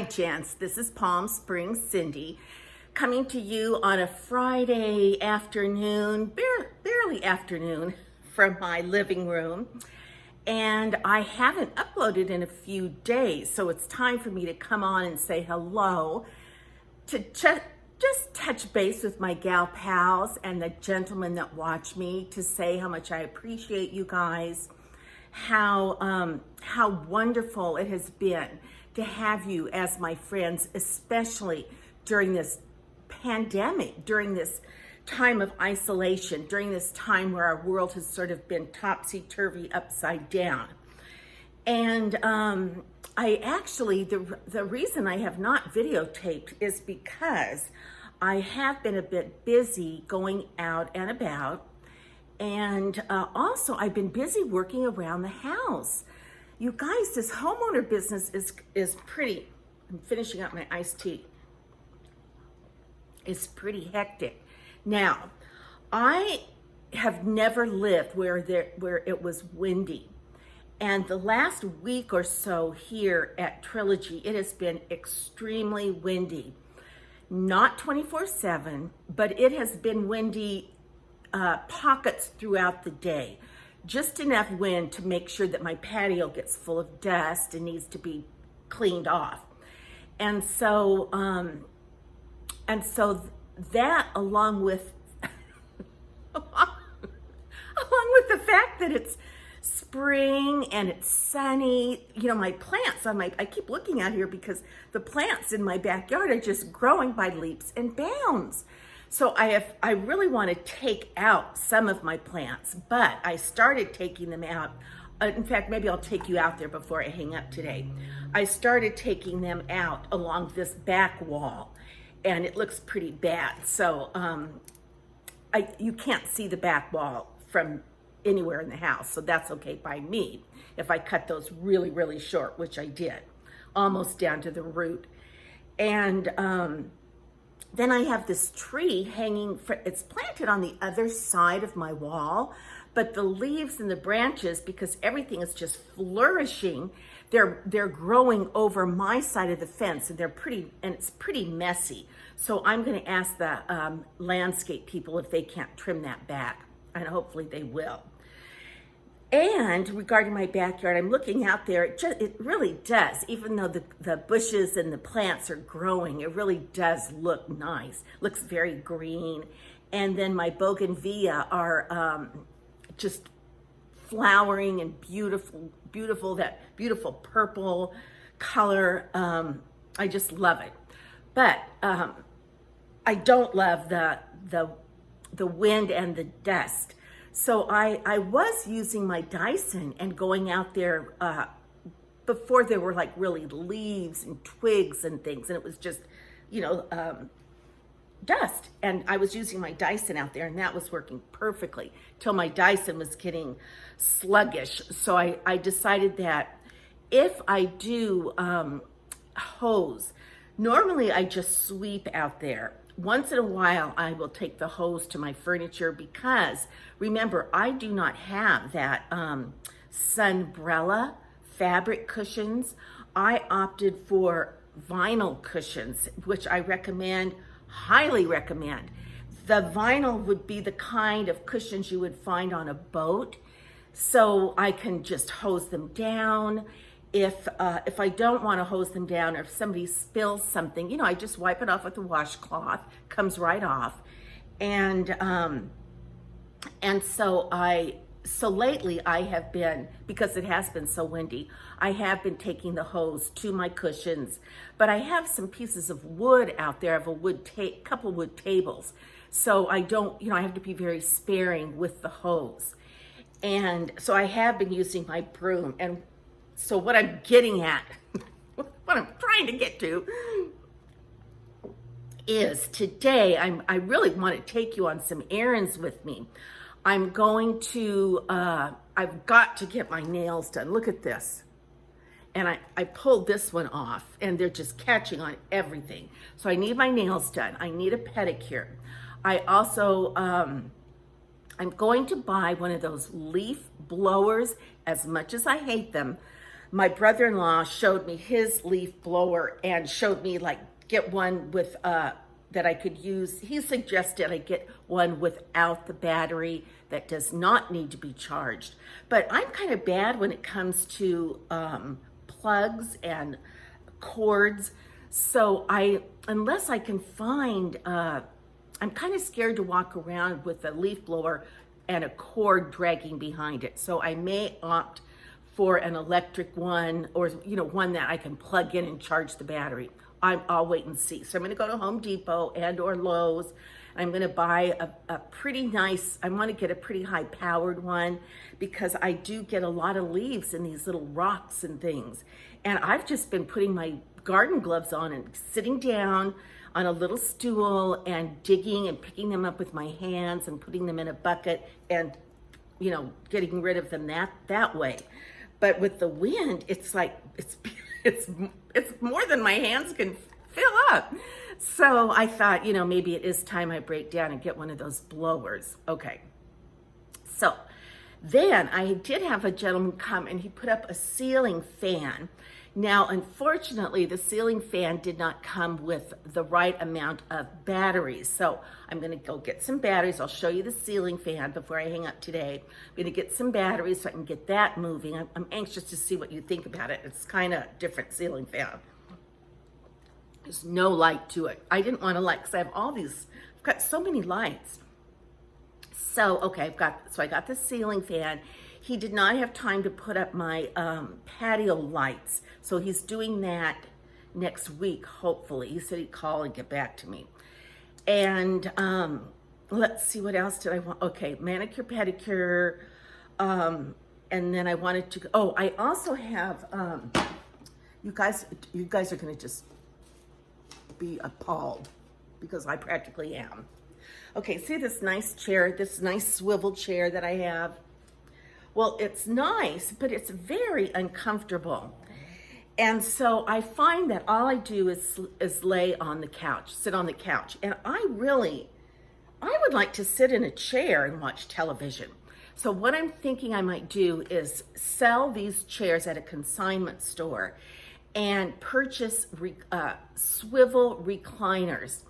gents. This is Palm Springs Cindy coming to you on a Friday afternoon, barely afternoon, from my living room. And I haven't uploaded in a few days, so it's time for me to come on and say hello, to just touch base with my gal pals and the gentlemen that watch me, to say how much I appreciate you guys, how wonderful it has been to have you as my friends, especially during this pandemic, during this time of isolation, during this time where our world has sort of been topsy-turvy, upside down. And I actually, the reason I have not videotaped is because I have been a bit busy going out and about. And also I've been busy working around the house. You guys, this homeowner business is pretty, I'm finishing up my iced tea. It's pretty hectic. Now, I have never lived where it was windy. And the last week or so here at Trilogy, it has been extremely windy. Not 24/7, but it has been windy pockets throughout the day. Just enough wind to make sure that my patio gets full of dust and needs to be cleaned off. And so that along with the fact that it's spring and it's sunny, you know, my plants I keep looking out here because the plants in my backyard are just growing by leaps and bounds. So I really want to take out some of my plants, but I started taking them out. In fact, maybe I'll take you out there before I hang up today. I started taking them out along this back wall, and it looks pretty bad. So you can't see the back wall from anywhere in the house, so that's okay by me if I cut those really, really short, which I did, almost down to the root. And then I have this tree hanging, it's planted on the other side of my wall, but the leaves and the branches, because everything is just flourishing, they're growing over my side of the fence, and it's pretty messy. So I'm gonna ask the landscape people if they can't trim that back, and hopefully they will. And regarding my backyard, I'm looking out there, it really does, even though the bushes and the plants are growing, it really does look nice. Looks very green. And then my bougainvillea are just flowering and beautiful, that beautiful purple color. I just love it. But I don't love the wind and the dust. So I was using my Dyson and going out there before there were like really leaves and twigs and things, and it was just, dust. And I was using my Dyson out there, and that was working perfectly till my Dyson was getting sluggish. So I decided that if I do hose, normally I just sweep out there. Once in a while, I will take the hose to my furniture because, remember, I do not have that Sunbrella fabric cushions. I opted for vinyl cushions, which I highly recommend. The vinyl would be the kind of cushions you would find on a boat, so I can just hose them down. If I don't want to hose them down, or if somebody spills something, I just wipe it off with a washcloth, comes right off. And so lately I have been, because it has been so windy, I have been taking the hose to my cushions, but I have some pieces of wood out there. I have a couple wood tables. So I don't, I have to be very sparing with the hose. And so I have been using my broom. And so what I'm getting at, what I'm trying to get to, is today I really want to take you on some errands with me. I'm going to, I've got to get my nails done. Look at this. And I pulled this one off, and they're just catching on everything. So I need my nails done. I need a pedicure. I also, I'm going to buy one of those leaf blowers. As much as I hate them, my brother-in-law showed me his leaf blower and showed me like get one with that I could use. He suggested I get one without the battery that does not need to be charged. But I'm kind of bad when it comes to plugs and cords. So unless I can find, I'm kind of scared to walk around with a leaf blower and a cord dragging behind it. So I may opt for an electric one, or one that I can plug in and charge the battery. I'll wait and see. So I'm going to go to Home Depot and or Lowe's. I'm going to buy a pretty nice, I want to get a pretty high powered one because I do get a lot of leaves in these little rocks and things. And I've just been putting my garden gloves on and sitting down on a little stool and digging and picking them up with my hands and putting them in a bucket and, getting rid of them that way. But with the wind, it's like, it's more than my hands can fill up. So I thought, maybe it is time I break down and get one of those blowers. Okay. So then I did have a gentleman come and he put up a ceiling fan. Now, unfortunately, the ceiling fan did not come with the right amount of batteries. So I'm going to go get some batteries. I'll show you the ceiling fan before I hang up today. I'm going to get some batteries so I can get that moving. I'm anxious to see what you think about it. It's kind of different ceiling fan. There's no light to it. I didn't want to light because I have I've got so many lights. So, okay, I got the ceiling fan. He did not have time to put up my patio lights. So he's doing that next week, hopefully. He said he'd call and get back to me. And let's see, what else did I want? Okay, manicure, pedicure. And then I wanted to, I also have, you guys are going to just be appalled because I practically am. Okay, see this nice chair, this nice swivel chair that I have? Well, it's nice, but it's very uncomfortable. And so I find that all I do is lay on the couch, sit on the couch. And I would like to sit in a chair and watch television. So what I'm thinking I might do is sell these chairs at a consignment store and purchase swivel recliners.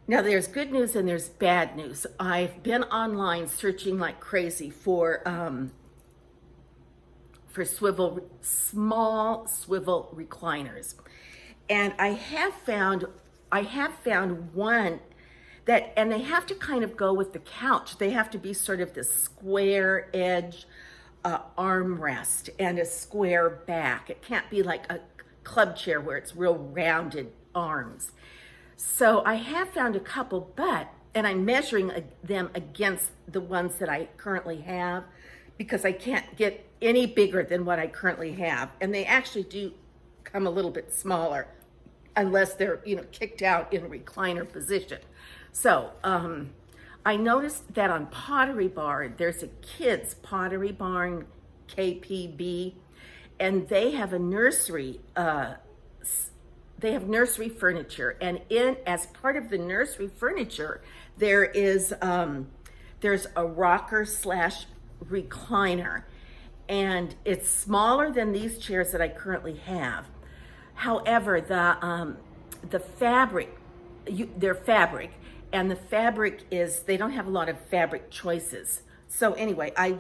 Now, there's good news and there's bad news. I've been online searching like crazy for small swivel recliners, and I have found one that, and they have to kind of go with the couch. They have to be sort of this square edge armrest and a square back. It can't be like a club chair where it's real rounded arms. So I have found a couple, and I'm measuring them against the ones that I currently have because I can't get any bigger than what I currently have. And they actually do come a little bit smaller unless they're, kicked out in a recliner position. So I noticed that on Pottery Barn, there's a kids Pottery Barn, KPB, and they have a nursery, they have nursery furniture, and as part of the nursery furniture, there's a rocker / recliner, and it's smaller than these chairs that I currently have. However, the fabric, they're fabric, and the fabric they don't have a lot of fabric choices. So anyway, I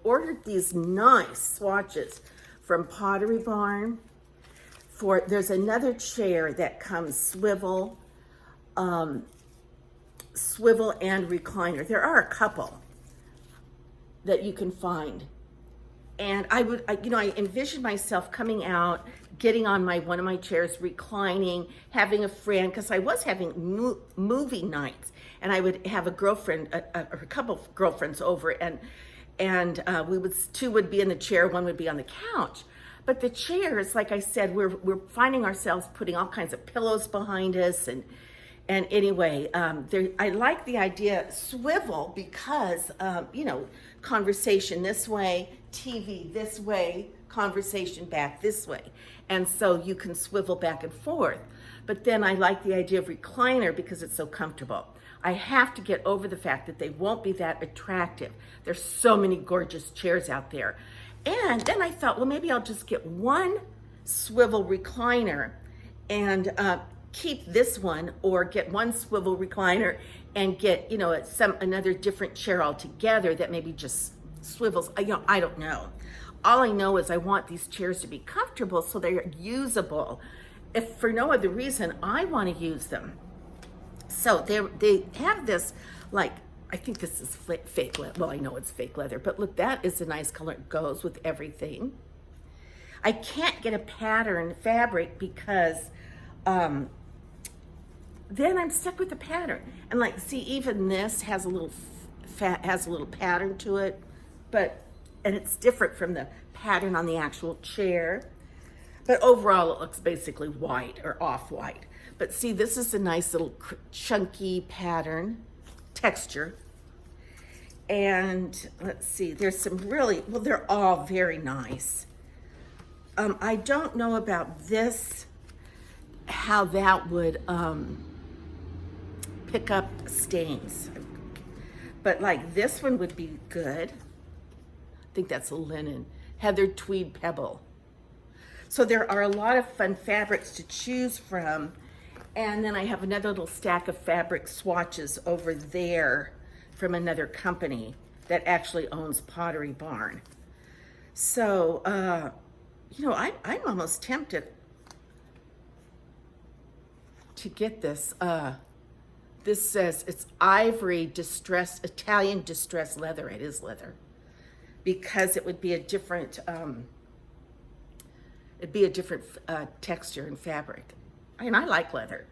ordered these nice swatches from Pottery Barn. There's another chair that comes swivel and recliner. There are a couple that you can find. And I envision myself coming out, getting on one of my chairs, reclining, having a friend, because I was having movie nights, and I would have a girlfriend, or a couple of girlfriends over, and two would be in the chair, one would be on the couch. But the chairs, like I said, we're finding ourselves putting all kinds of pillows behind us, and anyway, I like the idea swivel because conversation this way, TV this way, conversation back this way, and so you can swivel back and forth. But then I like the idea of recliner because it's so comfortable. I have to get over the fact that they won't be that attractive. There's so many gorgeous chairs out there. And then I thought, well, maybe I'll just get one swivel recliner and keep this one, or get one swivel recliner and get, you know, another different chair altogether that maybe just swivels. I don't know. All I know is I want these chairs to be comfortable so they're usable. If for no other reason, I want to use them. So they have this, like, I think this is fake leather. Well, I know it's fake leather, but look, that is a nice color. It goes with everything. I can't get a pattern fabric because then I'm stuck with the pattern. And like, see, even this has a little pattern to it, and it's different from the pattern on the actual chair. But overall, it looks basically white or off-white. But see, this is a nice little chunky pattern texture. And let's see, there's some really, well, they're all very nice. I don't know about this, how that would pick up stains. But like this one would be good. I think that's a linen, heathered tweed pebble. So there are a lot of fun fabrics to choose from. And then I have another little stack of fabric swatches over there from another company that actually owns Pottery Barn. So, you know, I'm almost tempted to get this. This says it's ivory distressed, Italian distressed leather. It is leather, because it would be a different, texture and fabric. And I like leather.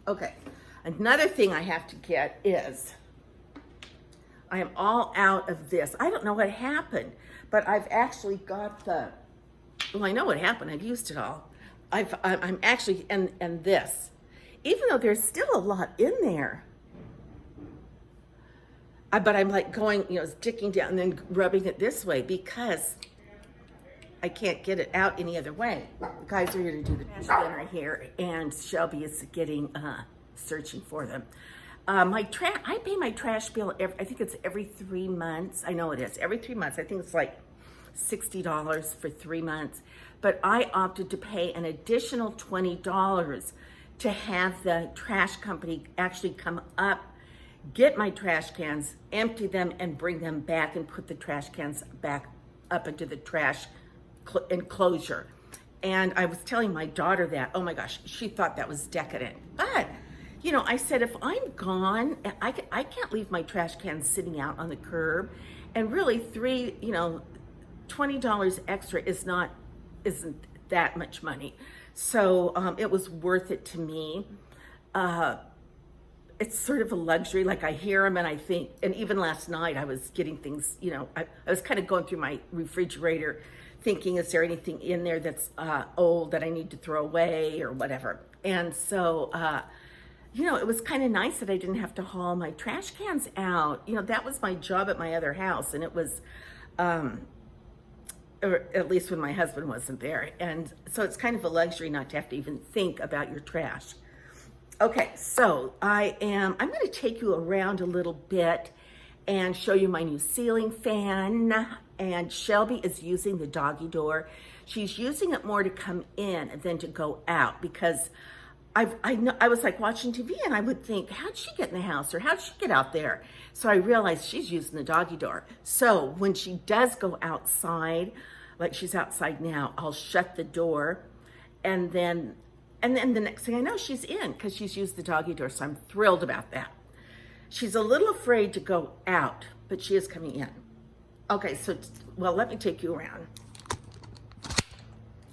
Okay, another thing I have to get is, I am all out of this. I don't know what happened, but I've actually got well, I know what happened. I've used it all. I'm actually, and this, even though there's still a lot in there, but I'm like going, you know, sticking down and then rubbing it this way because I can't get it out any other way. The guys are here to do the trash bin right here, and Shelbe is searching for them. I pay my trash bill, I think it's every 3 months. I know it is, every 3 months. I think it's like $60 for 3 months. But I opted to pay an additional $20 to have the trash company actually come up, get my trash cans, empty them, and bring them back and put the trash cans back up into the trash enclosure. And I was telling my daughter that, oh my gosh, she thought that was decadent. But, you know, I said, if I'm gone, I can't leave my trash cans sitting out on the curb. And really, $20 extra isn't that much money. So it was worth it to me. It's sort of a luxury. Like, I hear them and I think, and even last night I was getting things, you know, I was kind of going through my refrigerator thinking, is there anything in there that's old that I need to throw away or whatever? And so, you know, it was kind of nice that I didn't have to haul my trash cans out. You know, that was my job at my other house, and it was, or at least when my husband wasn't there. And so it's kind of a luxury not to have to even think about your trash. Okay, so I'm going to take you around a little bit and show you my new ceiling fan. And Shelbe is using the doggy door. She's using it more to come in than to go out, because I was like watching TV and I would think, how'd she get in the house, or how'd she get out there? So I realized she's using the doggy door. So when she does go outside, like she's outside now, I'll shut the door, and then the next thing I know, she's in, because she's used the doggy door. So I'm thrilled about that. She's a little afraid to go out, but she is coming in. Okay, so, well, let me take you around.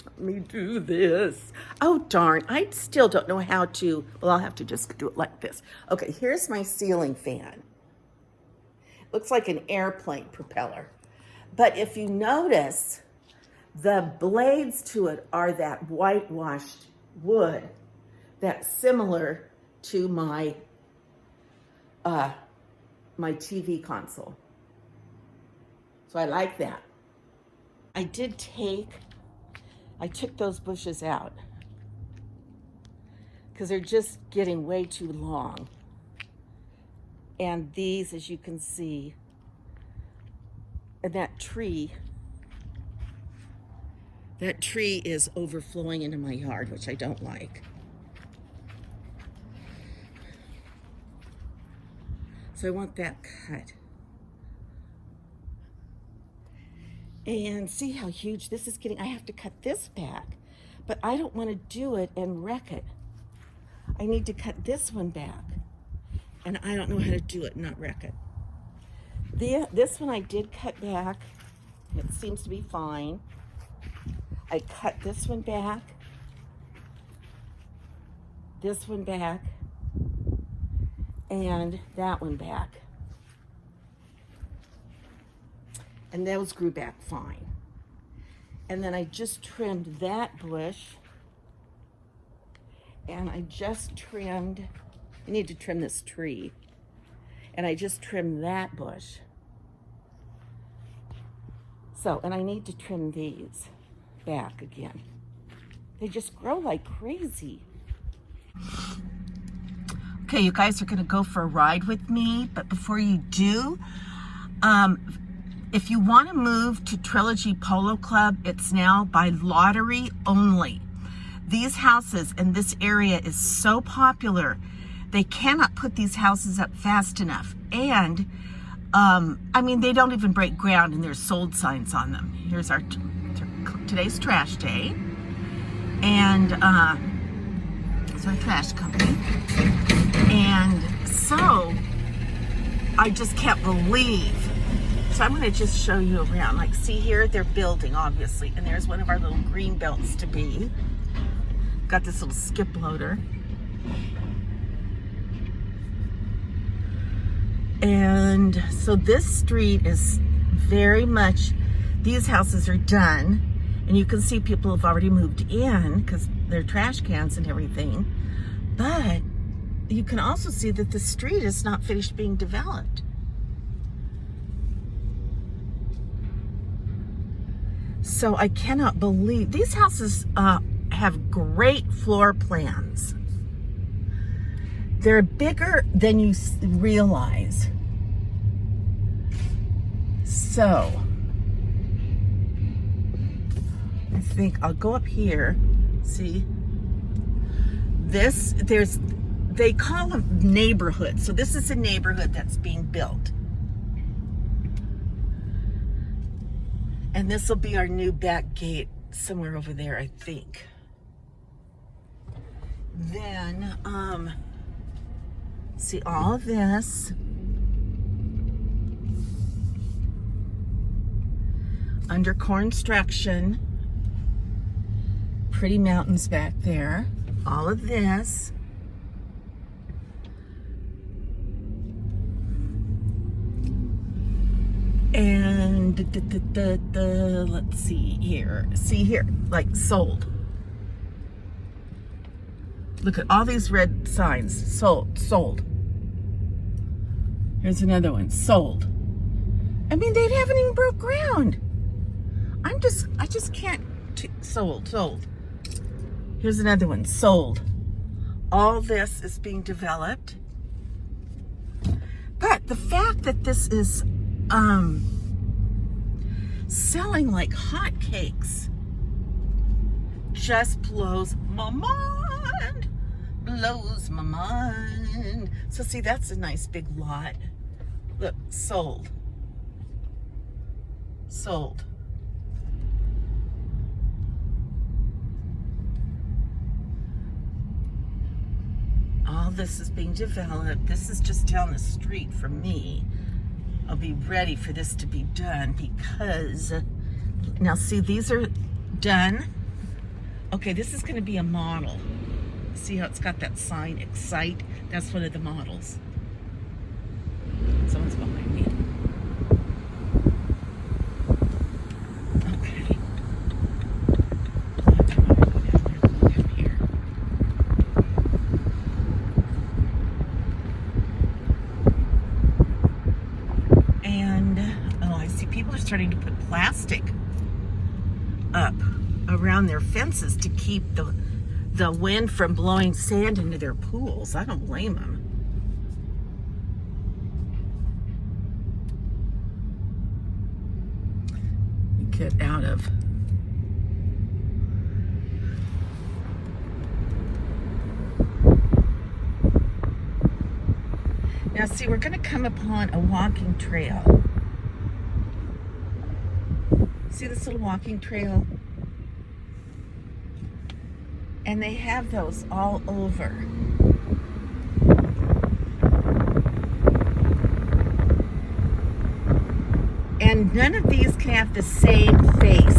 Let me do this. Oh, darn, I still don't know how to, well, I'll have to just do it like this. Okay, here's my ceiling fan. Looks like an airplane propeller. But if you notice, the blades to it are that whitewashed wood that's similar to my my TV console. So I like that. I took those bushes out because they're just getting way too long. And these, as you can see, and that tree That tree is overflowing into my yard, which I don't like. So I want that cut. And see how huge this is getting. I have to cut this back, but I don't want to do it and wreck it. I need to cut this one back, and I don't know how to do it and not wreck it. This one I did cut back. It seems to be fine. I cut this one back, this one back, and that one back. And those grew back fine. And then I just trimmed that bush. And I just trimmed, I need to trim this tree. And I just trimmed that bush. So, and I need to trim these back again. They just grow like crazy. Okay, you guys are gonna go for a ride with me, but before you do, if you want to move to Trilogy Polo Club, it's now by lottery only. These houses in this area is so popular, they cannot put these houses up fast enough. And, I mean, they don't even break ground and there's sold signs on them. Here's our today's trash day. And it's our trash company. And so, I just can't believe. So I'm going to just show you around. Like, see here, they're building, obviously. And there's one of our little green belts to be. Got this little skip loader. And so this street is very much, these houses are done. And you can see people have already moved in because they're trash cans and everything. But you can also see that the street is not finished being developed. So I cannot believe these houses have great floor plans. They're bigger than you realize. So I think I'll go up here. See this? They call them neighborhoods. So this is a neighborhood that's being built. And this will be our new back gate somewhere over there, I think. Then, see all of this. Under construction. Pretty mountains back there. All of this. And let's see here. See here, like sold. Look at all these red signs. Sold. Here's another one. Sold. I mean, they haven't even broke ground. I just can't. Sold. Here's another one. Sold. All this is being developed. But the fact that this is selling like hotcakes just blows my mind. Blows my mind. So see, that's a nice big lot. Look, sold. All this is being developed. This is just down the street from me. I'll be ready for this to be done because, now see, these are done. Okay, this is gonna be a model. See how it's got that sign, Excite? That's one of the models. Someone's behind me. Okay. Go down here. And, oh, I see people are starting to put plastic up around their fences to keep the wind from blowing sand into their pools. I don't blame them. Get out of Now see, we're gonna come upon a walking trail. See this little walking trail? And they have those all over. And none of these can have the same face.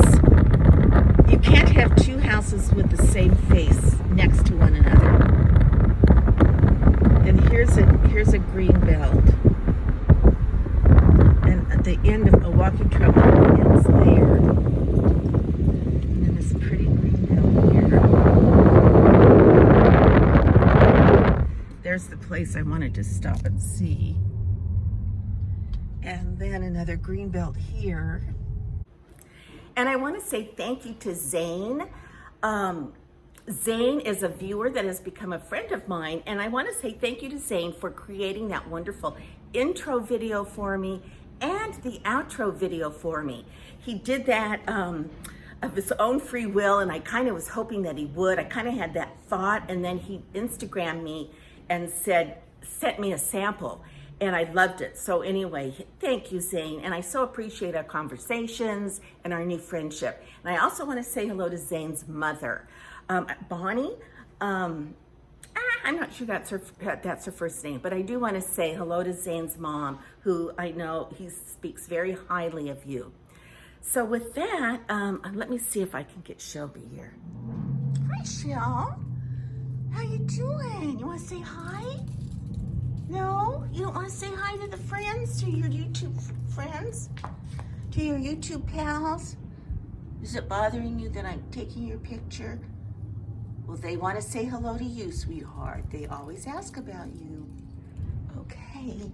You can't have two houses with the same face next to one another. And here's a green belt. And at the end of a walking trail ends there. And then this pretty green belt here. There's the place I wanted to stop and see. And then another green belt here. And I want to say thank you to Zane. Zane is a viewer that has become a friend of mine, and I want to say thank you to Zane for creating that wonderful intro video for me and the outro video for me. He did that of his own free will, and I kind of was hoping that he would. I kind of had that thought, and then he Instagrammed me and sent me a sample. And I loved it. So anyway, thank you, Zane. And I so appreciate our conversations and our new friendship. And I also want to say hello to Zane's mother, Bonnie. I'm not sure that's her first name, but I do want to say hello to Zane's mom, who I know he speaks very highly of you. So with that, let me see if I can get Shelbe here. Hi, Shel. How you doing? You want to say hi? No? You don't want to say hi to the friends, to your YouTube friends? To your YouTube pals? Is it bothering you that I'm taking your picture? Well, they want to say hello to you, sweetheart. They always ask about you. Okay.